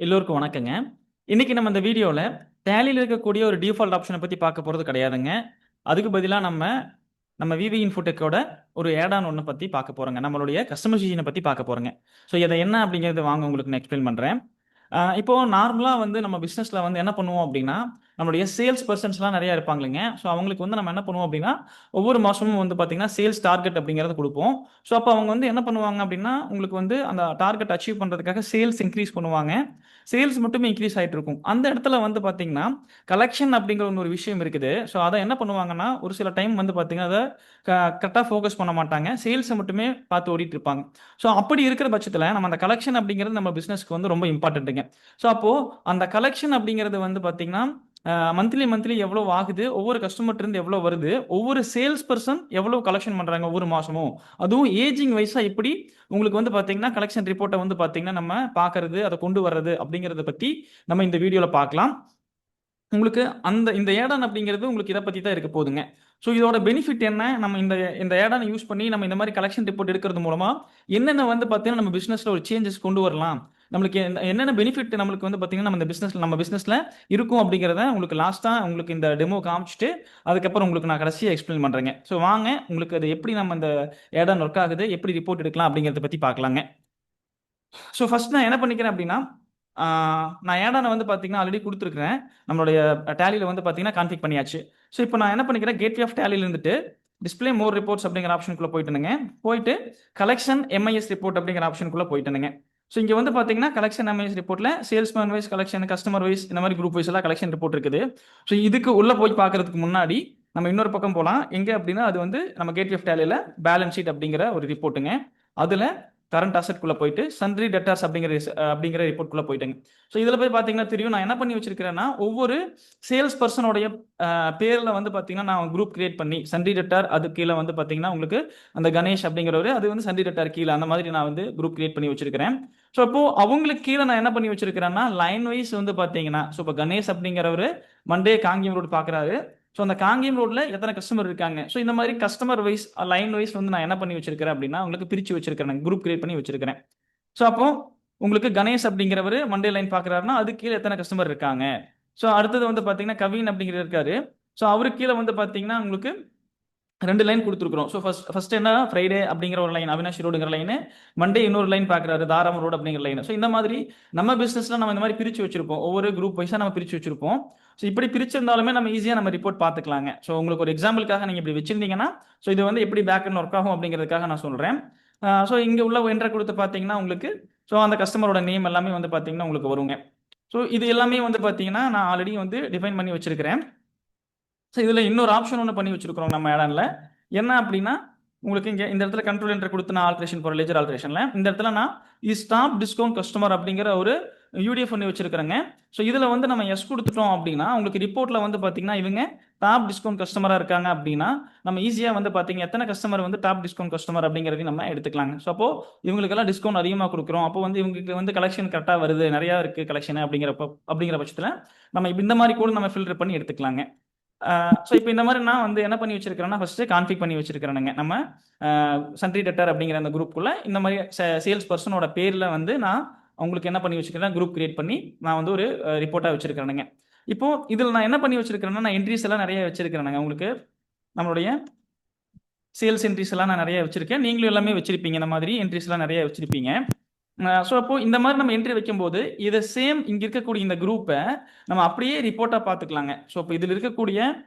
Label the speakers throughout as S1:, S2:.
S1: எல்லோருக்கும் வணக்கங்க. இன்னைக்கு நம்ம இந்த வீடியோல டேலில இருக்கக்கூடிய ஒரு டிஃபால்ட் ஆப்ஷனை பத்தி பார்க்க போறது கிடையாதுங்க. அதுக்கு பதிலா நம்ம நம்ம விவி இன்ஃபோடெக்கோட ஒரு ஆட் ஆன் ஒண்ண பத்தி பார்க்க போறோங்க. நம்மளுடைய கஸ்டமைசேஷன பத்தி பார்க்க போறோங்க. ஸோ இத என்ன அப்படிங்கிறது வாங்க உங்களுக்கு நான் எக்ஸ்பிளைன் பண்றேன். இப்போ நார்மலா வந்து நம்ம பிசினஸ்ல வந்து என்ன பண்ணுவோம் அப்படின்னா, நம்மளுடைய சேல்ஸ் பெர்சன்ஸ்லாம் நெறைய இருப்பாங்கல்லங்க. ஸோ அவங்களுக்கு வந்து நம்ம என்ன பண்ணுவோம் அப்படின்னா, ஒவ்வொரு மாசமும் வந்து பார்த்தீங்கன்னா, சேல்ஸ் டார்கெட் அப்படிங்கிறத குடுப்போம். ஸோ அப்ப அவங்க வந்து என்ன பண்ணுவாங்க அப்படின்னா, உங்களுக்கு வந்து அந்த டார்கெட் அச்சீவ் பண்றதுக்காக சேல்ஸ் இன்கிரீஸ் பண்ணுவாங்க. சேல்ஸ் மட்டுமே இன்கிரீஸ் ஆயிட்டு இருக்கும். அந்த இடத்துல வந்து பார்த்தீங்கன்னா, கலெக்ஷன் அப்படிங்கிற ஒரு விஷயம் இருக்குது. ஸோ அத என்ன பண்ணுவாங்கன்னா, ஒரு சில டைம் வந்து பார்த்தீங்கன்னா, அத கரெக்ட்டா ஃபோக்கஸ் பண்ண மாட்டாங்க. சேல்ஸ மட்டுமே பார்த்து ஓடிட்டு இருப்பாங்க. ஸோ அப்படி இருக்கிற பட்சத்தில நம்ம அந்த கலெக்ஷன் அப்படிங்கிறது நம்ம பிசினஸ்க்கு வந்து ரொம்ப இம்பார்ட்டன்ட்டுங்க. ஸோ அப்போ அந்த கலெக்ஷன் அப்படிங்கிறது வந்து பார்த்தீங்கன்னா, மந்த்லி எவ்வளோ ஆகுது, ஒவ்வொரு கஸ்டமர்ட்ட இருந்து எவ்வளோ வருது, ஒவ்வொரு சேல்ஸ் பெர்சன் எவ்வளோ கலெக்ஷன் பண்றாங்க ஒவ்வொரு மாசமும். அதுவும் ஏஜிங் வைஸா எப்படி உங்களுக்கு வந்து பார்த்தீங்கன்னா, கலெக்ஷன் ரிப்போர்ட்ட வந்து பார்த்தீங்கன்னா, நம்ம பார்க்கறது, அத கொண்டு வர்றது அப்படிங்கிறத பத்தி நம்ம இந்த வீடியோல பார்க்கலாம். உங்களுக்கு இந்த ஆட் ஆன் அப்படிங்கிறது உங்களுக்கு இத பத்தி தான் இருக்க போதுங்க. ஸோ இதோட பெனிஃபிட் என்ன? நம்ம இந்த ஆட் ஆன யூஸ் பண்ணி நம்ம இந்த மாரி கலெக்ஷன் ரிப்போர்ட் எடுக்கிறது மூலமா, என்னென்ன வந்து பார்த்தீங்கன்னா, நம்ம பிசினஸ்ல ஒரு சேஞ்சஸ் கொண்டு வரலாம். நம்மளுக்கு என்னென்ன பெனிஃபிட் நம்மளுக்கு வந்து பார்த்தீங்கன்னா, நம்ம பிசினஸ்ல இருக்கும் அப்படிங்கிறத உங்களுக்கு லாஸ்ட்டா உங்களுக்கு இந்த டெமோ காமிச்சுட்டு, அதுக்கப்புறம் உங்களுக்கு நான் கடைசியா எக்ஸ்பிளைன் பண்றேங்க. ஸோ வாங்க உங்களுக்கு அது எப்படி நம்ம இந்த ஆட் ஆன் ஒர்க் ஆகுது, எப்படி ரிப்போர்ட் எடுக்கலாம் அப்படிங்கிறத பத்தி பார்க்கலாங்க. ஸோ ஃபர்ஸ்ட் நான் என்ன பண்ணிக்கிறேன் அப்படின்னா, ஆ நான் ஆட் ஆன வந்து பார்த்தீங்கன்னா, ஆல்ரெடி குடுத்துருக்கிறேன். நம்மளுடைய டேலில வந்து பார்த்தீங்கன்னா, கான்ஃபிக் பண்ணியாச்சு. ஸோ இப்போ நான் என்ன பண்ணிக்கிறேன், கேட்வே ஆஃப் டேலில இருந்துட்டு, டிஸ்ப்ளே மோர் ரிப்போர்ட்ஸ் அப்படிங்கிற ஆப்ஷனுக்குள்ள போயிட்டேனுங்க. போயிட்டு கலெக்ஷன் எம்ஐஎஸ் ரிப்போர்ட் அப்படிங்கிற ஆப்ஷனுக்குள்ள போயிட்டேனுங்க. ஸோ இங்க வந்து பார்த்தீங்கன்னா, கலெக்ஷன் எம்ஐஎஸ் ரிப்போர்ட்ல salesman wise collection, customer wise இந்த மாரி குரூப் வைஸ் எல்லாம் கலெக்ஷன் ரிப்போர்ட் இருக்குது. ஸோ இதுக்கு உள்ள போய் பார்க்கறதுக்கு முன்னாடி, நம்ம இன்னொரு பக்கம் போலாம். எங்க அப்படின்னா, அது வந்து நம்ம கேட்வே ஆஃப் டேலில பேலன்ஸ் ஷீட் அப்படிங்கிற ஒரு ரிப்போர்ட்டுங்க. அதுல கரண்ட் அசெட்குள்ள போயிட்டு சன்ட்ரி டெப்டார்ஸ் அப்படிங்கிற ரிப்போர்ட்குள்ள போயிட்டேங்க. ஸோ இதுல போய் பார்த்தீங்கன்னா தெரியும், நான் என்ன பண்ணி வச்சிருக்கிறேன்னா, ஒவ்வொரு சேல்ஸ் பர்சனுடைய பேர்ல வந்து பார்த்தீங்கன்னா, நான் குரூப் கிரியேட் பண்ணி சன்ட்ரி டெப்டார் அது கீழ வந்து பார்த்தீங்கன்னா, உங்களுக்கு அந்த கணேஷ் அப்படிங்கிறவரு அது வந்து சன்ட்ரி டெப்டார் கீழ அந்த மாதிரி நான் வந்து குரூப் கிரியேட் பண்ணி வச்சிருக்கிறேன். ஸோ அப்போ அவங்களுக்கு கீழ நான் என்ன பண்ணி வச்சிருக்கிறேன்னா, லைன் வைஸ் வந்து பார்த்தீங்கன்னா, ஸோ இப்போ கணேஷ் அப்படிங்கிறவரு மண்டே காங்கேயம் ரோடு பார்க்குறாரு. ஸோ அந்த காங்கேயம் ரோட்ல எத்தனை கஸ்டமர் இருக்காங்க. ஸோ இந்த மாதிரி கஸ்டமர் வைஸ் லைன் வைஸ் வந்து நான் என்ன பண்ணி வச்சிருக்கிறேன் அப்படின்னா, உங்களுக்கு பிரிச்சு வச்சிருக்கிறேன். குரூப் கிரியேட் பண்ணி வச்சிருக்கிறேன். ஸோ அப்போ உங்களுக்கு கணேஷ் அப்படிங்கிறவரு மண்டே லைன் பார்க்குறாருன்னா, அதுக்கு கீழ எத்தனை கஸ்டமர் இருக்காங்க. ஸோ அடுத்தது வந்து பார்த்தீங்கன்னா, கவின் அப்படிங்கிறவர் இருக்காரு. ஸோ அவருக்கு கீழ வந்து பார்த்தீங்கன்னா, உங்களுக்கு 2 லைன் குடுத்துருக்கிறோம். ஸோ ஃபர்ஸ்ட் என்ன ஃப்ரைடே அப்படிங்கிற ஒரு லைன், அவினாஷி ரோடுங்கிற லைனு, மண்டே இன்னொரு லைன் பார்க்குறாரு, தாராம ரோடு அப்படிங்கிற லைனு. ஸோ இந்த மாதிரி நம்ம பிசினஸ்ல நம்ம இந்த மாதிரி பிரிச்சு வச்சிருப்போம். ஒவ்வொரு குரூப் வைஸா நம்ம பிரிச்சு வச்சிருப்போம். ஸோ இப்படி பிரிச்சிருந்தாலுமே நம்ம ஈஸியா நம்ம ரிப்போர்ட் பார்த்துக்கலாங்க. ஸோ உங்களுக்கு ஒரு எக்ஸாம்பிளுக்காக நீங்க இப்படி வச்சிருந்தீங்கன்னா, ஸோ இது வந்து எப்படி பேக் அண்ட் ஒர்க் ஆகும் அப்படிங்கிறதுக்காக நான் சொல்றேன். ஸோ இங்க உள்ள என்டர் கொடுத்து பார்த்தீங்கன்னா உங்களுக்கு, ஸோ அந்த கஸ்டமரோட நேம் எல்லாமே வந்து பார்த்தீங்கன்னா உங்களுக்கு வருங்க. ஸோ இது எல்லாமே வந்து பார்த்தீங்கன்னா, நான் ஆல்ரெடி வந்து டிஃபைன் பண்ணி வச்சிருக்கிறேன். ஸோ இதில் இன்னொரு ஆப்ஷன் ஒன்று பண்ணி வச்சிருக்கிறோம் நம்ம ஆடான்ல. என்ன அப்படின்னா, உங்களுக்கு இங்கே இந்த இடத்துல கண்ட்ரோல் என்டர் கொடுத்து நான் ஆல்ட்ரேஷன் போகிற லெஜர் ஆல்ட்ரேஷனில் இந்த இடத்துல நான் ஸ்டாப் டிஸ்கவுண்ட் கஸ்டமர் அப்படிங்கிற ஒரு யூடிஎஃப் பண்ணி வச்சிருக்கிறேங்க. ஸோ இதில் வந்து நம்ம எஸ் கொடுத்துட்டோம் அப்படின்னா, உங்களுக்கு ரிப்போர்ட்டில் வந்து பார்த்தீங்கன்னா, இவங்க டாப் டிஸ்கவுண்ட் கஸ்டமராக இருக்காங்க அப்படின்னா, நம்ம ஈஸியாக வந்து பார்த்தீங்க எத்தனை கஸ்டமர் வந்து டாப் டிஸ்கவுண்ட் கஸ்டமர் அப்படிங்கிறதையும் நம்ம எடுத்துக்கலாங்க. ஸோ அப்போ இவங்களுக்கெல்லாம் டிஸ்கவுண்ட் அதிகமாக கொடுக்குறோம். அப்போ வந்து இவங்களுக்கு வந்து கலெக்ஷன் கரெக்டாக வருது, நிறையா இருக்குது கலெக்ஷன் அப்படிங்கிற பட்சத்தில் நம்ம இந்த மாதிரி கூட நம்ம ஃபில்டர் பண்ணி எடுத்துக்கலாங்க. ஸோ இப்போ இந்த மாதிரி நான் வந்து என்ன பண்ணி வச்சிருக்கிறேன்னா, ஃபர்ஸ்ட் கான்ஃபிக் பண்ணி வச்சிருக்கிறேனுங்க. நம்ம சன்ட்ரி டெப்டார் அப்படிங்கிற அந்த குரூப்புக்குள்ள இந்த மாதிரி சேல்ஸ் பர்சனோட பேர்ல வந்து நான் உங்களுக்கு என்ன பண்ணி வச்சிருக்கிறேன், குரூப் கிரியேட் பண்ணி நான் வந்து ஒரு ரிப்போர்ட்டா வச்சிருக்கிறேனுங்க. இப்போ இதில் நான் என்ன பண்ணி வச்சிருக்கிறேன்னா, நான் என்ட்ரிஸ் எல்லாம் நிறைய வச்சிருக்கிறேனுங்க. உங்களுக்கு நம்மளுடைய சேல்ஸ் என்ட்ரிஸ் எல்லாம் நான் நிறைய வச்சிருக்கேன். நீங்களும் எல்லாமே வச்சிருப்பீங்க. இந்த மாதிரி என்ட்ரிஸ் எல்லாம் நிறைய வச்சிருப்பீங்க. ஸோ அப்போ இந்த மாதிரி நம்ம என்ட்ரி வைக்கும்போது இதை சேம் இங்க இருக்கக்கூடிய இந்த குரூப்பை நம்ம அப்படியே ரிப்போர்ட்டா பார்த்துக்கலாங்க. ஸோ இப்போ இதில் இருக்கக்கூடிய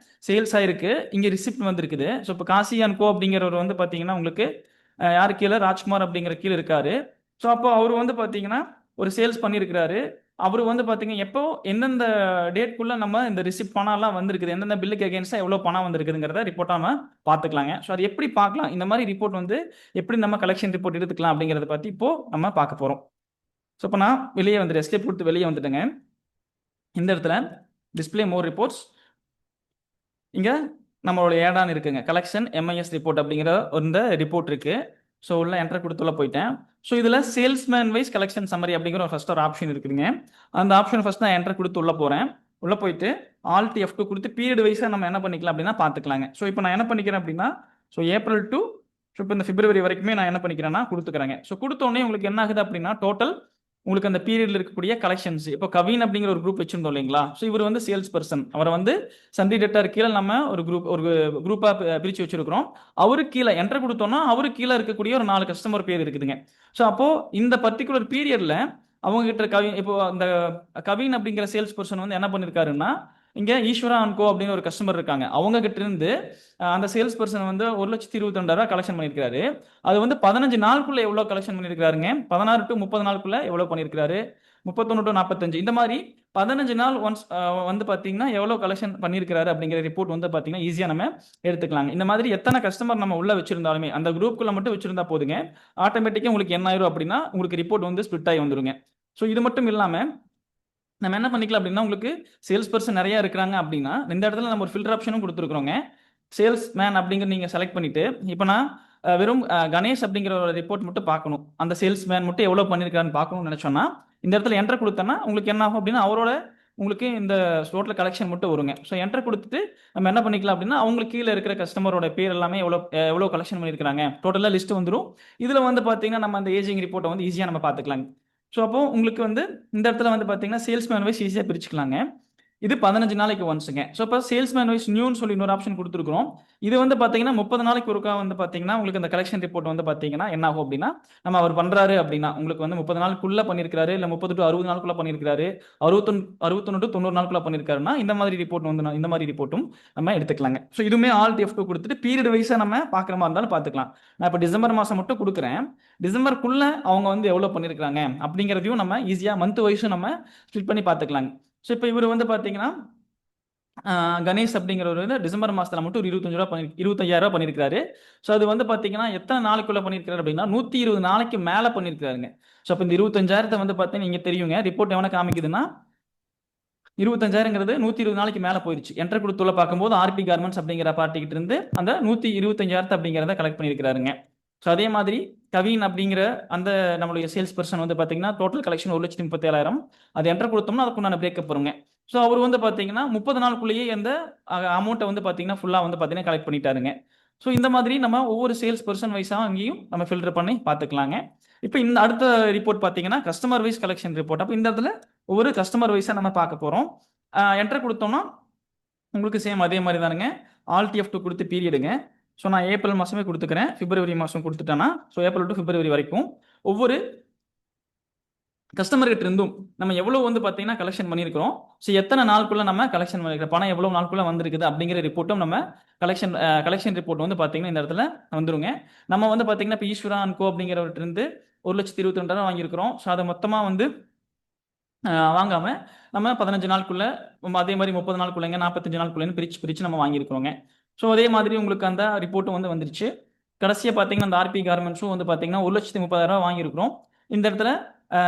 S1: சேல்ஸ் ஆயிருக்கு, இங்க ரிசிப்ட் வந்திருக்குது. ஸோ இப்போ காசி அண்ட் கோ அப்படிங்கிறவர் வந்து பார்த்தீங்கன்னா உங்களுக்கு யாரு கீழே ராஜ்குமார் அப்படிங்கிற கீழே இருக்காரு. ஸோ அப்போ அவர் வந்து பார்த்தீங்கன்னா ஒரு சேல்ஸ் பண்ணியிருக்கிறாரு. அவர் வந்து பார்த்தீங்கன்னா எப்போ எந்தெந்த டேட்குள்ள நம்ம இந்த ரிசிப்ட் பணம் எல்லாம் வந்திருக்குது, எந்தெந்த பில்லுக்கு அகேன்ஸ்டா எவ்வளோ பணம் வந்திருக்குதுங்கிறத ரிப்போர்ட்டா நம்ம பார்த்துக்கலாங்க. ஸோ அது எப்படி பார்க்கலாம், இந்த மாதிரி ரிப்போர்ட் வந்து எப்படி நம்ம கலெக்ஷன் ரிப்போர்ட் எடுத்துக்கலாம் அப்படிங்கிறத பத்தி இப்போ நம்ம பார்க்க போறோம். ஸோ இப்போ நான் வெளியே வந்துட்டு எஸ்கேப் கொடுத்து வெளியே வந்துட்டேங்க. இந்த இடத்துல டிஸ்பிளே மோர் ரிப்போர்ட்ஸ், இங்க நம்மளோட ஏடான் இருக்குங்க, கலெக்ஷன் எம்ஐஎஸ் ரிப்போர்ட் அப்படிங்கிற இந்த ரிப்போர்ட் இருக்கு. ஸோ உள்ள என்டர் கொடுத்துள்ள போயிட்டேன். ஸோ இதில் சேல்ஸ்மேன் வைஸ் கலெக்ஷன் சம்மரி அப்படிங்கிற ஃபர்ஸ்ட் ஒரு ஆப்ஷன் இருக்குதுங்க. அந்த ஆப்ஷன் ஃபர்ஸ்ட் நான் என்டர் கொடுத்து உள்ள போறேன். உள்ள போயிட்டு ஆல்ட் F2 கொடுத்து பீரியட் வைஸாக நம்ம என்ன பண்ணிக்கலாம் அப்படின்னா பார்த்துக்கலாங்க. ஸோ இப்போ நான் என்ன பண்ணிக்கிறேன் அப்படின்னா, ஸோ ஏப்ரல் டு இப்போ இந்த பிப்ரவரி வரைக்குமே நான் என்ன பண்ணிக்கிறேன்னா கொடுத்துக்கிறேங்க. ஸோ கொடுத்தோடனே உங்களுக்கு என்ன ஆகுது அப்படின்னா, டோட்டல் உங்களுக்கு அந்த பீரியட்ல இருக்கக்கூடிய கலெக்ஷன்ஸ். இப்போ கவின் அப்படிங்கிற ஒரு குரூப் வச்சிருந்தோம் இல்லைங்களா? ஸோ இவர் வந்து சேல்ஸ் பர்சன். அவரை வந்து சந்தி டெட்டார் கீழே நம்ம ஒரு குரூப்பா பிரிச்சு வச்சிருக்கிறோம். அவருக்கு கீழே என்டர் கொடுத்தோம்னா அவருக்கு கீழே இருக்கக்கூடிய ஒரு 4 கஸ்டமர் பேர் இருக்குதுங்க. ஸோ அப்போ இந்த பர்டிகுலர் பீரியட்ல அவங்க கிட்ட இப்போ அந்த கவின் அப்படிங்கிற சேல்ஸ் பர்சன் வந்து என்ன பண்ணிருக்காருன்னா, இங்க ஈஸ்வரா அண்ட் கோ அப்படின்னு ஒரு கஸ்டமர் இருக்காங்க. அவங்க கிட்ட இருந்து அந்த சேல்ஸ் பர்சன் வந்து 1,22,000 கலெக்ஷன் பண்ணியிருக்காரு. அது வந்து 15 நாளுக்குள்ள எவ்வளவு கலெக்ஷன் பண்ணியிருக்காருங்க? 16 டு 30 நாளுக்குள்ள எவ்வளவு பண்ணியிருக்காரு? 31 டு 45 இந்த மாதிரி 15 நாள் ஒன்ஸ் வந்து பாத்தீங்கன்னா எவ்வளவு கலெக்ஷன் பண்ணியிருக்காரு அப்படிங்கிற ரிப்போர்ட் வந்து பாத்தீங்கன்னா ஈஸியா நம்ம எடுத்துக்கலாங்க. இந்த மாதிரி எத்தனை கஸ்டமர் நம்ம உள்ள வச்சிருந்தாலுமே அந்த குரூப்புக்குள்ள மட்டும் வச்சிருந்தா போதுங்க, ஆட்டோமேட்டிக்கா உங்களுக்கு என்ன ஆயிரும் அப்படின்னா உங்களுக்கு ரிப்போர்ட் வந்து ஸ்பிளிட் ஆகி வந்துருங்க. ஸோ இது மட்டும் இல்லாம நம்ம என்ன பண்ணிக்கலாம் அப்படின்னா, உங்களுக்கு சேல்ஸ் பர்சன் நிறைய இருக்கிறாங்க அப்படின்னா இந்த இடத்துல நம்ம ஒரு ஃபில்டர் ஆப்ஷனும் கொடுத்துருக்கோங்க. சேல்ஸ் மேன் அப்படிங்கிற நீங்க செலக்ட் பண்ணிட்டு இப்போ நான் வெறும் கணேஷ் அப்படிங்கிற ஒரு ரிப்போர்ட் மட்டும் பார்க்கணும், அந்த சேல்ஸ் மேன் மட்டும் எவ்வளவு பண்ணியிருக்காருன்னு பார்க்கணும்னு நினைச்சோம்னா இந்த இடத்துல என்டர் கொடுத்தோன்னா உங்களுக்கு என்ன ஆகும் அப்படின்னா அவரோட உங்களுக்கு இந்த டோட்டல் கலெக்ஷன் மட்டும் வருங்க. ஸோ என்டர் கொடுத்துட்டு நம்ம என்ன பண்ணிக்கலாம் அப்படின்னா அவங்களுக்கு கீழே இருக்கிற கஸ்டமரோட பேர் எல்லாமே எவ்வளோ கலெக்ஷன் பண்ணியிருக்காங்க டோட்டலாக லிஸ்ட் வந்துடும். இதில் வந்து பார்த்தீங்கன்னா நம்ம அந்த ஏஜிங் ரிப்போர்ட்டை வந்து ஈஸியாக நம்ம பார்த்துக்கலாங்க. ஸோ அப்போ உங்களுக்கு வந்து இந்த இடத்துல வந்து பார்த்தீங்கன்னா சேல்ஸ்மேன் வைஸ் ஈஸியாக பிரிச்சுக்கலாங்க. இது 15 நாளைக்கு ஒன்ஸுங்க. ஸோ இப்போ சேல்ஸ்மேன் வைஸ் நியூன்னு சொல்லி இன்னொரு ஆப்ஷன் கொடுத்துருக்கோம். இது வந்து பார்த்தீங்கன்னா 30 நாளைக்கு ஒருக்கா வந்து பார்த்தீங்கன்னா உங்களுக்கு அந்த கலெக்ஷன் ரிப்போர்ட் வந்து பார்த்தீங்கன்னா என்ன ஆகும் அப்படின்னா, நம்ம அவர் பண்றாரு அப்படின்னா உங்களுக்கு வந்து 30 நாளுக்குள்ள பண்ணியிருக்காரு, இல்லை 30 டு 60 நாளுக்குள்ள பண்ணியிருக்காரு, 61 டு 90 நாளுக்குள்ள பண்ணியிருக்காருன்னா இந்த மாதிரி ரிப்போர்ட் வந்து இந்த மாதிரி ரிப்போர்ட்டும் நம்ம எடுத்துக்கலாங்க. ஸோ இதுவுமே ஆல் F2 கொடுத்துட்டு பீரியட் வைஸாக நம்ம பார்க்குற மாதிரி இருந்தாலும் பார்த்துக்கலாம். நான் இப்போ டிசம்பர் மாதம் மட்டும் கொடுக்குறேன். டிசம்பருக்குள்ள அவங்க வந்து எவ்வளோ பண்ணியிருக்காங்க அப்படிங்கிறதையும் நம்ம ஈஸியாக மந்த் வைஸும் நம்ம ஸ்பிளிட் பண்ணி பார்த்துக்கலாங்க. ஸோ இப்போ இவர் வந்து பார்த்தீங்கன்னா கணேஷ் அப்படிங்கிறவர் வந்து டிசம்பர் மாதத்தில் மட்டும் ஒரு 25,000 பண்ணியிருக்காரு. ஸோ அது வந்து பார்த்தீங்கன்னா எத்தனை நாளுக்குள்ள பண்ணியிருக்காரு அப்படின்னா 120 நாளைக்கு மேலே பண்ணியிருக்காருங்க. ஸோ அப்போ இந்த 25,000 வந்து பார்த்தீங்கன்னா நீங்கள் தெரியுங்க ரிப்போர்ட் எவனை காமிக்குதுன்னா 25,000ங்கிறது 120 நாளைக்கு மேலே போயிடுச்சு. என்டர் கொடுத்துள்ள பார்க்கும்போது ஆர்பி கார்மெண்ட்ஸ் அப்படிங்கிற பார்ட்டிகிட்ட இருந்து அந்த 125,000 அப்படிங்கிறத கலெக்ட் பண்ணியிருக்காருங்க. ஸோ அதே மாதிரி கவின் அப்படிங்கிற அந்த நம்மளுடைய சேல்ஸ் பர்சன் வந்து பார்த்தீங்கன்னா டோட்டல் கலெக்ஷன் 1,37,000 அது என்டர் கொடுத்தோம்னா அதுக்குண்டான பிரேக்கப் வருங்க. ஸோ அவர் வந்து பார்த்தீங்கன்னா 30 நாளுக்குள்ளேயே அந்த அமௌண்ட்டை வந்து பார்த்தீங்கன்னா ஃபுல்லாக வந்து பார்த்தீங்கன்னா கலெக்ட் பண்ணிட்டாருங்க. ஸோ இந்த மாதிரி நம்ம ஒவ்வொரு சேல்ஸ் பர்சன் வைஸாக அங்கேயும் நம்ம ஃபில்டர் பண்ணி பார்த்துக்கலாங்க. இப்போ இந்த அடுத்த ரிப்போர்ட் பார்த்தீங்கன்னா கஸ்டமர் வைஸ் கலெக்ஷன் ரிப்போர்ட். அப்போ இந்த இடத்துல ஒவ்வொரு கஸ்டமர் வைஸாக நம்ம பார்க்க போகிறோம். என்டர் கொடுத்தோம்னா உங்களுக்கு சேம் அதே மாதிரி தானுங்க. ஆல் F2 கொடுத்து பீரியடுங்க. ஸோ நான் ஏப்ரல் மாதமே கொடுத்துக்கிறேன், பிப்ரவரி மாதம் கொடுத்துட்டேன்னா ஸோ ஏப்ரல் டு பிப்ரவரி வரைக்கும் ஒவ்வொரு கஸ்டமர்கிட்ட இருந்தும் நம்ம எவ்வளோ வந்து பார்த்தீங்கன்னா கலெக்ஷன் பண்ணியிருக்கிறோம், ஸோ எத்தனை நாளுக்குள்ள நம்ம கலெக்ஷன் பண்ணியிருக்கிறோம், பணம் எவ்வளோ நாளுக்குள்ள வந்திருக்குது அப்படிங்கிற ரிப்போர்ட்டும் நம்ம கலெக்ஷன் ரிப்போர்ட் வந்து பார்த்தீங்கன்னா இந்த இடத்துல வந்துருங்க. நம்ம வந்து பார்த்தீங்கன்னா இப்போ ஈஸ்வரா அண்ட் கோ அப்படிங்கிறவர்கிட்ட இருந்து 1,22,000 வாங்கியிருக்கிறோம். ஸோ அதை மொத்தமாக வந்து வாங்காம நம்ம 15 நாளுக்குள்ள அதே மாதிரி 30 நாளுக்குள்ளங்க 45 நாளுக்குள்ளன்னு பிரிச்சு நம்ம வாங்கியிருக்கிறோங்க. ஸோ அதே மாதிரி உங்களுக்கு அந்த ரிப்போர்ட்டும் வந்து வந்துருச்சு. கடைசியாக பார்த்தீங்கன்னா அந்த ஆர்பி கார்மெண்ட்ஸும் வந்து பார்த்தீங்கன்னா 1,30,000 வாங்கியிருக்கிறோம். இந்த இடத்துல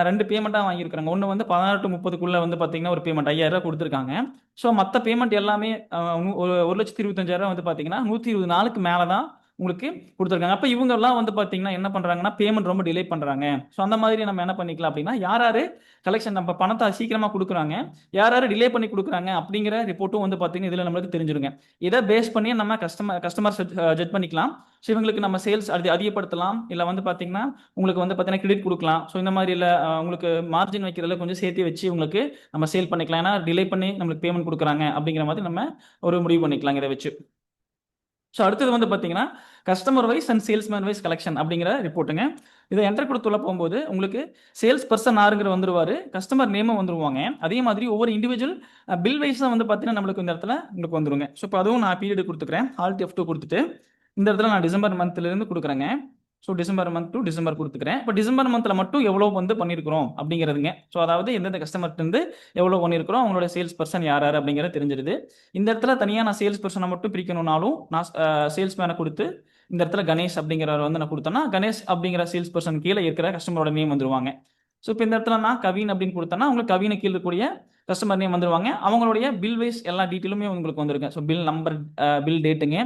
S1: 2 பேமெண்ட்டாக வாங்கியிருக்காங்க. ஒன்று வந்து 16 டு 30க்குள்ள வந்து பார்த்தீங்கன்னா ஒரு பேமெண்ட் 5,000 கொடுத்துருக்காங்க. ஸோ மற்ற பேமெண்ட் எல்லாமே 1,25,000 வந்து பார்த்தீங்கன்னா 120 நாளுக்கு மேலே தான் உங்களுக்கு கொடுத்துருக்காங்க. அப்போ இவங்கெல்லாம் வந்து பார்த்தீங்கன்னா என்ன பண்ணுறாங்கன்னா பேமெண்ட் ரொம்ப டிலே பண்ணுறாங்க. ஸோ அந்த மாதிரி நம்ம என்ன பண்ணிக்கலாம் அப்படின்னா யார் கலெக்ஷன் நம்ம பணத்தை சீக்கிரமாக கொடுக்குறாங்க, யார் டிலே பண்ணி கொடுக்குறாங்க அப்படிங்கிற ரிப்போர்ட்டும் வந்து பார்த்தீங்கன்னா இதில் நம்மளுக்கு தெரிஞ்சிருங்க. இதை பேஸ் பண்ணி நம்ம கஸ்டமர் ஜட்ஜ் பண்ணிக்கலாம். ஸோ இவங்களுக்கு நம்ம சேல்ஸ் அதிகப்படுத்தலாம், இல்லை வந்து பார்த்தீங்கன்னா உங்களுக்கு வந்து பார்த்தீங்கன்னா கிரெடிட் கொடுக்கலாம். ஸோ இந்த மாதிரி இல்லை உங்களுக்கு மார்ஜின் வைக்கிறதுல கொஞ்சம் சேர்த்து வச்சு உங்களுக்கு நம்ம சேல் பண்ணிக்கலாம். ஏன்னா டிலே பண்ணி நம்மளுக்கு பேமெண்ட் கொடுக்குறாங்க அப்படிங்கிற மாதிரி நம்ம ஒரு முடிவு பண்ணிக்கலாம் இதை வச்சு. ஸோ அடுத்தது வந்து பார்த்தீங்கன்னா customer wise and salesman wise collection அப்படிங்கிற ரிப்போர்ட்டுங்க. இதை என்டர் கொடுத்துள்ள போகும்போது உங்களுக்கு சேல்ஸ் பர்சன் ஆறுங்கிற வந்துருவாரு, கஸ்டமர் நேமும் வந்துருவாங்க. அதே மாதிரி ஒவ்வொரு இண்டிவிஜுவல் பில் வைஸாக வந்து பார்த்தீங்கன்னா நம்மளுக்கு இந்த இடத்துல உங்களுக்கு வந்துருங்க. ஸோ இப்போ அதுவும் நான் பீரியட் கொடுத்துக்கிறேன், ஆல் F2 கொடுத்துட்டு இந்த இடத்துல நான் டிசம்பர் மந்த்லேருந்து கொடுக்குறேங்க. So December month to December கொடுத்துக்கிறேன். இப்போ டிசம்பர் மந்தில் மட்டும் எவ்வளோ வந்து பண்ணியிருக்கிறோம் அப்படிங்கிறதுங்க. ஸோ அதாவது எந்தெந்த கஸ்டமர்லேருந்து எவ்வளோ பண்ணியிருக்கிறோம், அவங்களோட சேல்ஸ் பர்சன் யார் அப்படிங்கிறது தெரிஞ்சிருது. இந்த இடத்துல தனியாக நான் சேல்ஸ் பர்சனை மட்டும் பிரிக்கணும்னாலும் நான் சேல்ஸ் மேனை கொடுத்து இந்த இடத்துல கணேஷ் அப்படிங்கிறவர் வந்து நான் கொடுத்தேன்னா கணேஷ் அப்படிங்கிற சேல்ஸ் பர்சன் கீழே இருக்கிற கஸ்டமரோட நேம் வந்துருவாங்க. ஸோ இப்போ இந்த இடத்துல நான் கவின் அப்படின்னு கொடுத்தேன்னா உங்களுக்கு கவினை கீழே இருக்கக்கூடிய கஸ்டமர் நேம் வந்துருவாங்க. அவங்களுடைய பில் வைஸ் எல்லா டீட்டெயிலுமே உங்களுக்கு வந்துருக்கு. ஸோ பில் நம்பர், பில் டேட்டுங்க,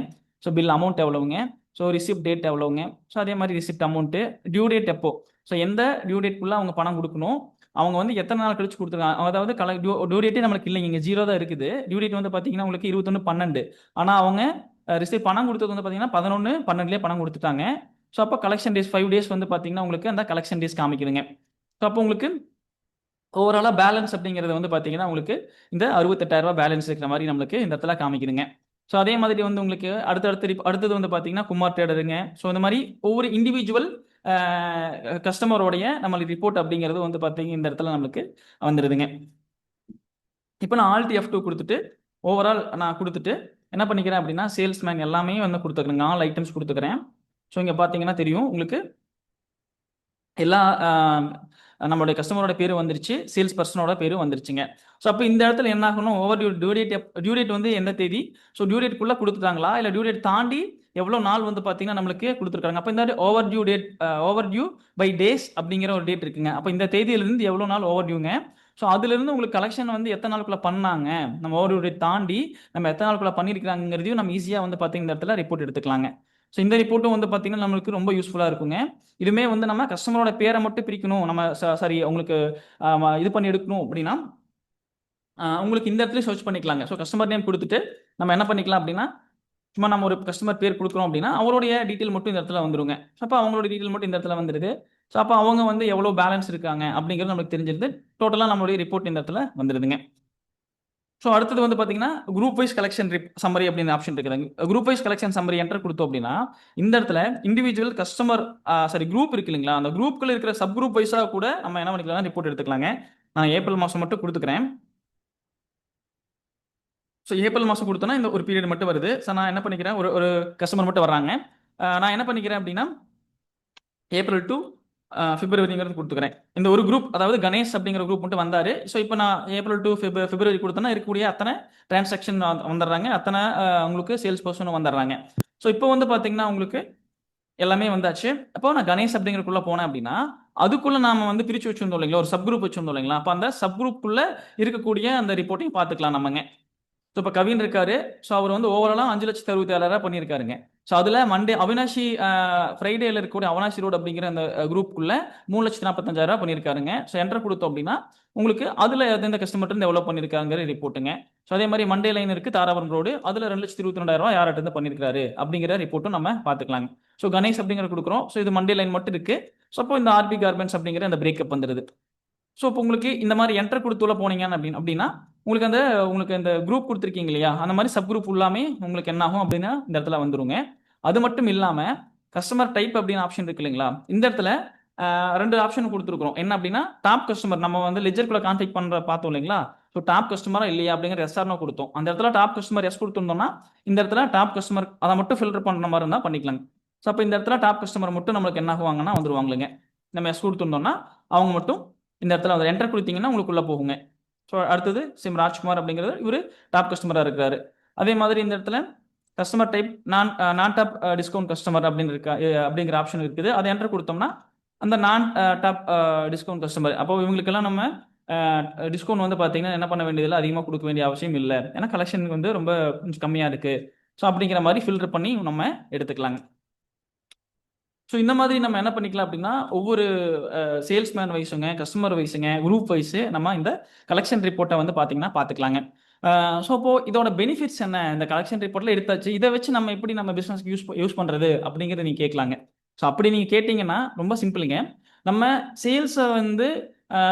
S1: ஸோ பில் அமௌண்ட் எவ்வளவுங்க, ஸோ ரிசிப்ட் டேட் எவ்வளோங்க, ஸோ அதே மாதிரி ரிசிப்ட் அமௌண்ட்டு, டியூ டேட் எப்போ, ஸோ எந்த டியூ டேட்குள்ளே அவங்க பணம் கொடுக்கணும், அவங்க வந்து எத்தனை நாள் கழிச்சு கொடுத்துருக்காங்க, அதாவது டியூ டேட்டே நம்மளுக்கு இல்லைங்க, இங்கே 0 தான் இருக்குது. டியூ டேட் வந்து பார்த்தீங்கன்னா உங்களுக்கு 21/12, ஆனால் அவங்க ரிசிப்ட் பணம் கொடுத்தது வந்து பார்த்தீங்கன்னா 11/12 பணம் கொடுத்துட்டாங்க. ஸோ அப்போ கலெக்ஷன் டேஸ் 5 டேஸ் வந்து பார்த்தீங்கன்னா உங்களுக்கு அந்த கலெக்ஷன் டேஸ் காமிக்குதுங்க. ஸோ அப்போ உங்களுக்கு ஓவராலா பேலன்ஸ் அப்படிங்கிறது வந்து பார்த்தீங்கன்னா, உங்களுக்கு இந்த ரூ. 68,000 பேலன்ஸ் இருக்கிற மாரி நம்மளுக்கு இந்த இடத்துல காமிக்குதுங்க. ஸோ அதே மாதிரி வந்து உங்களுக்கு அடுத்தது வந்து பார்த்தீங்கன்னா, குமார் ட்ரேடருங்க. ஸோ இந்த மாரி ஒவ்வொரு இண்டிவிஜுவல் அ கஸ்டமரோடைய நம்மளுக்கு ரிப்போர்ட் அப்படிங்கிறது வந்து பார்த்தீங்க இந்த இடத்துல நம்மளுக்கு வந்துருதுங்க. இப்போ நான் ஆல்ட் F2 குடுத்துட்டு, ஓவரால் நான் குடுத்துட்டு, என்ன பண்ணிக்கிறேன் அப்படின்னா, சேல்ஸ்மேன் எல்லாமே வந்து குடுத்துக்கிறேங்க. ஆல் ஐட்டம்ஸ் குடுத்துக்கிறேன். ஸோ இங்க பார்த்தீங்கன்னா தெரியும் உங்களுக்கு. எல்லா நம்மளுடைய கஸ்டமரோட பேரு வந்துருச்சு. சேல்ஸ் பெர்சனோட பேரும் வந்துருச்சுங்க. ஸோ அப்ப இந்த இடத்துல என்ன ஆகணும், ஓவர் டியூ டேட் வந்து எந்த தேதி? ஸோ டியூ டேட்க்குள்ள குடுத்துட்டாங்களா? இல்ல டியூ டேட் தாண்டி எவ்வளோ நாள் வந்து பார்த்தீங்கன்னா, நம்மளுக்கு குடுத்துருக்காங்க. அப்ப இந்த ஓவர் டியூ பை டேஸ் அப்படிங்கிற ஒரு டேட் இருக்குங்க. அப்ப இந்த தேதியிலிருந்து எவ்வளோ நாள் ஓவர் டியூங்க. ஸோ அதிலிருந்து உங்களுக்கு கலெக்ஷன் வந்து எத்தன நாளுக்குள்ள பண்ணாங்க? நம்ம ஓவர் டியூ டேட் தாண்டி நம்ம எத்தன நாளுக்குள்ள பண்ணியிருக்காங்கங்கிறதையும் நம்ம ஈஸியா வந்து பார்த்தீங்கன்னா, இந்த இடத்துல ரிப்போர்ட் எடுத்துக்கலாங்க. ஸோ இந்த ரிப்போர்ட்டும் வந்து பார்த்தீங்கன்னா, நம்மளுக்கு ரொம்ப யூஸ்ஃபுல்லா இருக்குங்க. இதுவுமே வந்து நம்ம கஸ்டமரோட பேரை மட்டும் பிரிக்கணும். நம்ம சாரி உங்களுக்கு இது பண்ணி எடுக்கணும் அப்படின்னா, உங்களுக்கு இந்த இடத்துலயும் சர்ச் பண்ணிக்கலாங்க. ஸோ கஸ்டமர் நேம் குடுத்துட்டு, நம்ம என்ன பண்ணிக்கலாம் அப்படின்னா, சும்மா நம்ம ஒரு கஸ்டமர் பேர் குடுக்குறோம் அப்படின்னா, அவருடைய டீட்டெயில் மட்டும் இந்த இடத்துல வந்துருங்க. ஸோ அப்ப அவங்களோட டீட்டெயில் மட்டும் இந்த இடத்துல வந்துருது. ஸோ அப்ப அவங்க வந்து எவ்வளோ பேலன்ஸ் இருக்காங்க அப்படிங்கிறது நமக்கு தெரிஞ்சிருது. டோட்டலா நம்மளுடைய ரிப்போர்ட் இந்த இடத்துல வந்துருதுங்க. ஸோ அடுத்தது வந்து பார்த்தீங்கன்னா, குரூப் வைஸ் கலெக்ஷன் சம்மரி அப்படின்னு ஆப்ஷன் இருக்குதுங்க. Group wise collection summary enter குடுத்தோம் அப்படின்னா, இந்த இடத்துல இண்டிவிஜுவல் கஸ்டமர் சாரி குரூப் இருக்கு இல்லைங்களா? அந்த குரூப்குள்ள இருக்கிற சப் குரூப் வைஸா கூட நம்ம என்ன பண்ணிக்கலாம்னா ரிப்போர்ட் எடுத்துக்கலாங்க. நான் ஏப்ரல் மாசம் மட்டும் குடுத்துக்கிறேன். ஸோ ஏப்ரல் மாசம் குடுத்தோம்னா, இந்த ஒரு பீரியட் மட்டும் வருது. ஸோ நான் என்ன பண்ணிக்கிறேன், ஒரு ஒரு கஸ்டமர் மட்டும் வர்றாங்க. நான் என்ன பண்ணிக்கிறேன் அப்படின்னா, ஏப்ரல் டூ பிப்ரவரிங்கிறது குடுத்துக்கிறேன். இந்த ஒரு குரூப் அதாவது கணேஷ் அப்படிங்கிற குரூப் மட்டும் வந்தாரு. ஸோ இப்போ நான் ஏப்ரல் டூ பிப்ரவரி குடுத்தேன்னா, இருக்கக்கூடிய அத்தனை டிரான்சாக்ஷன் வந்துடுறாங்க. அத்தனை உங்களுக்கு சேல்ஸ் பர்சனும் வந்துடுறாங்க. ஸோ இப்போ வந்து பார்த்தீங்கன்னா, உங்களுக்கு எல்லாமே வந்தாச்சு. அப்போ நான் கணேஷ் அப்படிங்கிறதுக்குள்ள போனேன் அப்படின்னா, அதுக்குள்ள நாம வந்து பிரிச்சு வச்சிருந்தோம் இல்லைங்களா? ஒரு சப் குரூப் வச்சிருந்தோம் இல்லைங்களா? அப்ப அந்த சப் குரூப்க்குள்ள இருக்கக்கூடிய அந்த ரிப்போர்ட்டையும் பார்த்துக்கலாம் நம்மங்க. ஸோ இப்போ கவின் இருக்காரு. ஸோ அவர் வந்து ஓவராலா 5,67,000 பண்ணியிருக்காருங்க. ஸோ அதுல மண்டே அவினாஷி ஃப்ரைடேல இருக்கக்கூடிய அவினாஷி ரோடு அப்படிங்கிற அந்த குரூப்புக்குள்ள 3,45,000 பண்ணியிருக்காருங்க. ஸோ என்டர் கொடுத்தோம் அப்படின்னா, உங்களுக்கு அதுல எந்த கஸ்டமர் இருந்து எவ்வளவு பண்ணியிருக்காங்கிற ரிப்போர்ட்டுங்க. ஸோ அதே மாதிரி மண்டே லைன் இருக்கு தாராபுரம் ரோடு. அதுல 2,22,000 யார்கிட்ட இருந்து பண்ணியிருக்காரு அப்படிங்கிற ரிப்போர்ட்டும் நம்ம பார்த்துக்கலாங்க. ஸோ கணேஷ் அப்படிங்கிற கொடுக்குறோம். ஸோ இது மண்டே லைன் மட்டும் இருக்கு. ஸோ அப்போ இந்த ஆர்பி கார்மெண்ட்ஸ் அப்படிங்கிற அந்த பிரேக்கப் வந்துருது. ஸோ இப்போ உங்களுக்கு இந்த மாதிரி என்டர் கொடுத்து உள்ள போனீங்க அப்படின்னா உங்களுக்கு அந்த குரூப் கொடுத்துருக்கீங்க இல்லையா, அந்த மாதிரி சப் குரூப் ஃபுல்லாமே உங்களுக்கு என்ன ஆகும் அப்படின்னா இந்த இடத்துல வந்துருங்க. அது மட்டும் இல்லாம கஸ்டமர் டைப் அப்படின்னு ஆப்ஷன் இருக்கு இல்லைங்களா, இந்த இடத்துல ரெண்டு ஆப்ஷன் கொடுத்துருக்கோம். என்ன அப்படின்னா டாப் கஸ்டமர் நம்ம வந்து லெஜர்க்குள்ள கான்டாக்ட் பண்ற பார்த்தோம் இல்லைங்களா, ஸோ டாப் கஸ்டமரா இல்லையா அப்படிங்கிற எஸ்ஆர்னோ கொடுத்தோம். அந்த இடத்துல டாப் கஸ்டமர் எஸ் கொடுத்துருந்தோம்னா இந்த இடத்துல டாப் கஸ்டமர் அதை மட்டும் ஃபில்டர் பண்ற மாதிரி இருந்தால் பண்ணிக்கலாங்க. ஸோ அப்போ இந்த இடத்துல டாப் கஸ்டமர் மட்டும் நம்மளுக்கு என்ன ஆகுவாங்கன்னா வந்துருவாங்களுங்க. நம்ம எஸ் கொடுத்துருந்தோம்னா அவங்க மட்டும் இந்த இடத்துல வந்து என்டர் கொடுத்தீங்கன்னா உங்களுக்குள்ள போகுங்க. ஸோ அடுத்தது சிம் ராஜ்குமார் அப்படிங்கிறது இவர் டாப் கஸ்டமராக இருக்கிறாரு. அதே மாதிரி இந்த இடத்துல கஸ்டமர் டைப் நான் டாப் டிஸ்கவுண்ட் கஸ்டமர் அப்படின்னு இருக்கா அப்படிங்கிற ஆப்ஷன் இருக்குது. அதை என்டர் கொடுத்தோம்னா அந்த நான் டாப் டிஸ்கவுண்ட் கஸ்டமர், அப்போ இவங்களுக்கெல்லாம் நம்ம டிஸ்கவுண்ட் வந்து பார்த்தீங்கன்னா என்ன பண்ண வேண்டியதில்லை, அதிகமாக கொடுக்க வேண்டிய அவசியம் இல்லை. ஏன்னா கலெக்ஷன் வந்து ரொம்ப கொஞ்சம் கம்மியாக இருக்கு. ஸோ அப்படிங்கிற மாதிரி ஃபில்டர் பண்ணி நம்ம எடுத்துக்கலாங்க. ஸோ இந்த மாதிரி நம்ம என்ன பண்ணிக்கலாம் அப்படின்னா, ஒவ்வொரு சேல்ஸ்மேன் வைஸுங்க, கஸ்டமர் வைஸுங்க, குரூப் வைஸு நம்ம இந்த கலெக்ஷன் ரிப்போர்ட்டை வந்து பார்த்தீங்கன்னா பார்த்துக்கலாங்க. ஸோ அப்போ இதோட பெனிஃபிட்ஸ் என்ன? இந்த கலெக்ஷன் ரிப்போர்ட்ல எடுத்தாச்சு. இதை வச்சு நம்ம எப்படி நம்ம பிசினஸ்க்கு யூஸ் பண்றது அப்படிங்கிறத நீங்க கேட்கலாங்க. ஸோ அப்படி நீங்க கேட்டீங்கன்னா ரொம்ப சிம்பிளுங்க. நம்ம சேல்ஸை வந்து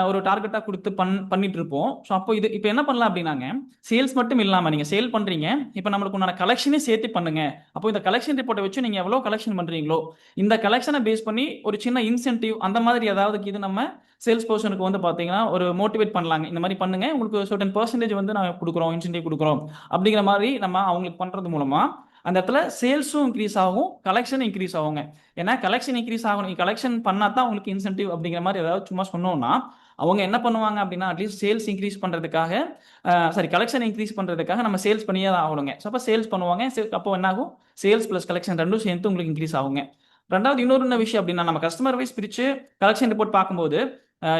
S1: ஒரு டார்கெட்டா கொடுத்து பண்ணிட்டு இருப்போம். ஸோ அப்போ இப்போ என்ன பண்ணலாம் அப்படின்னாங்க, சேல்ஸ் மட்டும் இல்லாம நீங்க சேல் பண்றீங்க. இப்போ நம்மளுக்கு உண்டான கலெக்ஷனே சேர்த்து பண்ணுங்க. அப்போ இந்த கலெக்ஷன் ரிப்போர்ட்டை வச்சு நீங்க எவ்வளவு கலெக்ஷன் பண்றீங்களோ, இந்த கலெக்ஷனை பேஸ் பண்ணி ஒரு சின்ன இன்சென்டிவ் அந்த மாதிரி ஏதாவது இது நம்ம சேல்ஸ் பர்சனுக்கு வந்து பாத்தீங்கன்னா ஒரு மோட்டிவேட் பண்ணலாங்க. இந்த மாதிரி பண்ணுங்க, உங்களுக்கு சர்டன் பெர்சன்டேஜ் வந்து நாங்க கொடுக்குறோம், இன்சென்டிவ் கொடுக்குறோம் அப்படிங்கிற மாதிரி நம்ம அவங்களுக்கு பண்றது மூலமா அந்த இடத்துல சேல்ஸும் இன்க்ரீஸ் ஆகும், கலெக்ஷன் இன்க்ரீஸ் ஆகுங்க. ஏன்னா கலெக்ஷன் இன்க்ரீஸ் ஆகும், நீங்க கலெக்ஷன் பண்ணா தான் உங்களுக்கு இன்சென்டிவ் அப்படிங்கிற மாதிரி ஏதாவது சும்மா சொன்னோம்னா அவங்க என்ன பண்ணுவாங்க அப்படின்னா அட்லீஸ்ட் சேல்ஸ் இன்க்ரீஸ் பண்றதுக்காக சாரி கலெக்ஷன் இன்க்ரீஸ் பண்றதுக்காக நம்ம சேல்ஸ் பண்ணியே தான் ஆகணுங்க. ஸோ அப்போ சேல்ஸ் பண்ணுவாங்க. அப்போ என்ன ஆகும், சேல்ஸ் பிளஸ் கலெக்ஷன் ரெண்டும் சேர்த்து உங்களுக்கு இன்க்ரீஸ் ஆகுங்க. ரெண்டாவது இன்னொரு என்ன விஷயம் அப்படின்னா, நம்ம கஸ்டமர் வைஸ் பிரிச்சு கலெக்ஷன் ரிப்போர்ட் பார்க்கும்போது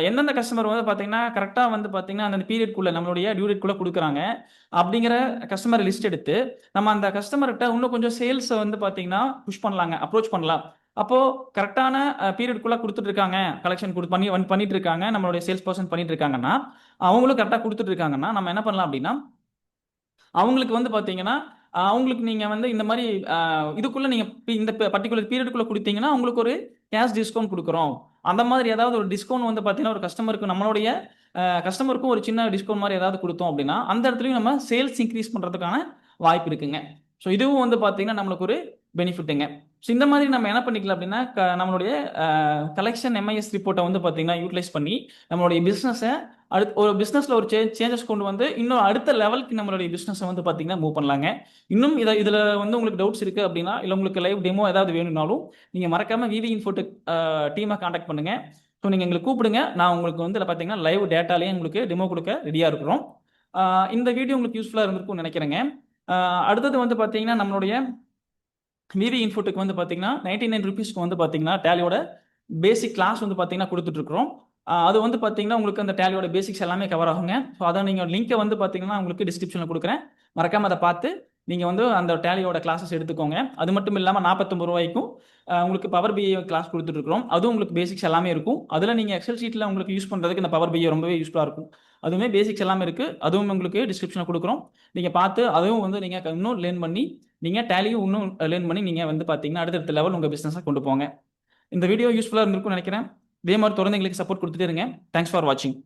S1: எந்தெந்த கஸ்டமர் வந்து பார்த்தீங்கன்னா கரெக்டாக வந்து பார்த்தீங்கன்னா அந்த பீரியட்குள்ள நம்மளுடைய டியூ டேட்குள்ள கொடுக்குறாங்க அப்படிங்கிற கஸ்டமர் லிஸ்ட் எடுத்து நம்ம அந்த கஸ்டமர்கிட்ட இன்னும் கொஞ்சம் சேல்ஸை வந்து பார்த்தீங்கன்னா புஷ் பண்ணலாங்க, அப்ரோச் பண்ணலாம். அப்போ கரெக்டான பீரியட்குள்ள கொடுத்துட்டு இருக்காங்க, கலெக்ஷன் பண்ணிட்டு இருக்காங்க, நம்மளுடைய சேல்ஸ் பர்சன் பண்ணிட்டு இருக்காங்கன்னா, அவங்களும் கரெக்டாக கொடுத்துட்டு இருக்காங்கன்னா நம்ம என்ன பண்ணலாம் அப்படின்னா அவங்களுக்கு வந்து பார்த்தீங்கன்னா, அவங்களுக்கு நீங்க வந்து இந்த மாரி இதுக்குள்ள நீங்க இந்த பர்ட்டிகுலர் பீரியடுக்குள்ள குடுத்தீங்கன்னா, உங்களுக்கு ஒரு கேஷ் டிஸ்கவுண்ட் குடுக்குறோம். அந்த மாதிரி ஏதாவது ஒரு டிஸ்கவுண்ட் வந்து பார்த்தீங்கன்னா, ஒரு கஸ்டமருக்கு நம்மளுடைய கஸ்டமருக்கும் ஒரு சின்ன டிஸ்கவுண்ட் மாதிரி ஏதாவது கொடுத்தோம் அப்படின்னா அந்த இடத்துலையும் நம்ம சேல்ஸ் இன்க்ரீஸ் பண்ணுறதுக்கான வாய்ப்பு இருக்குங்க. ஸோ இதுவும் வந்து பார்த்தீங்கன்னா நம்மளுக்கு ஒரு பெனிஃபிட்டுங்க. ஸோ இந்த மாதிரி நம்ம என்ன பண்ணிக்கலாம் அப்படின்னா நம்மளுடைய கலெக்ஷன் எம்ஐஎஸ் ரிப்போர்ட்டை வந்து பார்த்தீங்கன்னா யூட்டிலைஸ் பண்ணி நம்மளுடைய பிஸ்னஸை அடுத்து ஒரு பிஸ்னஸில் ஒரு சேஞ்சஸ் கொண்டு வந்து இன்னும் அடுத்த லெவலுக்கு நம்மளுடைய பிஸ்னஸை வந்து பார்த்தீங்கன்னா மூவ் பண்ணலாங்க. இன்னும் இதில் வந்து உங்களுக்கு டவுட்ஸ் இருக்குது அப்படின்னா இல்லை உங்களுக்கு லைவ் டெமோ ஏதாவது வேணும்னாலும் நீங்கள் மறக்காமல் விவி இன்ஃபோடெக் டீமை காண்டாக்ட் பண்ணுங்கள். ஸோ நீங்கள் எங்களுக்கு கூப்பிடுங்க, நான் உங்களுக்கு வந்து பார்த்தீங்கன்னா லைவ் டேட்டாலேயே உங்களுக்கு டெமோ கொடுக்க ரெடியாக இருக்கிறோம். இந்த வீடியோ உங்களுக்கு யூஸ்ஃபுல்லாக இருந்திருக்கும்னு நினைக்கிறேங்க. அடுத்தது வந்து பார்த்தீங்கன்னா நம்மளுடைய விவி இன்ஃபோடெக் வந்து பார்த்தீங்கன்னா 99 ருபீஸ்க்கு வந்து பார்த்தீங்கன்னா டேலியோட பேசிக் கிளாஸ் வந்து பார்த்தீங்கன்னா கொடுத்துட்ருக்குறோம். அது வந்து பார்த்தீங்கன்னா உங்களுக்கு அந்த டேலியோட பேசிக்ஸ் எல்லாமே கவர் ஆகுங்க. ஸோ அதை நீங்கள் லிங்கை வந்து பார்த்தீங்கன்னா உங்களுக்கு டிஸ்கிரிப்ஷனில் கொடுக்குறேன், மறக்காமல் அதை பார்த்து நீங்கள் வந்து அந்த டேலியோட கிளாஸஸ் எடுத்துக்கோங்க. அது மட்டும் இல்லாமல் 49 ரூபாய்க்கும் உங்களுக்கு பவர் பிஐ கிளாஸ் கொடுத்துட்ருக்குறோம். அதுவும் உங்களுக்கு பேசிக்ஸ் எல்லாமே இருக்கும். அதில் நீங்கள் எக்ஸல் ஷீட்டில் உங்களுக்கு யூஸ் பண்ணுறதுக்கு இந்த பவர் பிஐ ரொம்பவே யூஸ்ஃபுல்லாக இருக்கும். அதுவுமே பேசிக்ஸ் எல்லாமே இருக்குது, அதுவும் உங்களுக்கு டிஸ்கிரிப்ஷனில் கொடுக்குறோம். நீங்கள் பார்த்து அதுவும் வந்து நீங்கள் இன்னும் லேர்ன் பண்ணி நீங்கள் டேலியும் இன்னும் லேர்ன் பண்ணி நீங்கள் வந்து பார்த்தீங்கன்னா அடுத்தடுத்த லெவல் உங்கள் பிஸ்னஸை கொண்டு போங்க. இந்த வீடியோ யூஸ்ஃபுல்லாக இருந்திருக்கும்னு நினைக்கிறேன். இதே மாதிரி தொடர்ந்து எங்களுக்கு சப்போர்ட் கொடுத்துட்டே இருங்க. தேங்க்ஸ் ஃபார் வாட்சிங்.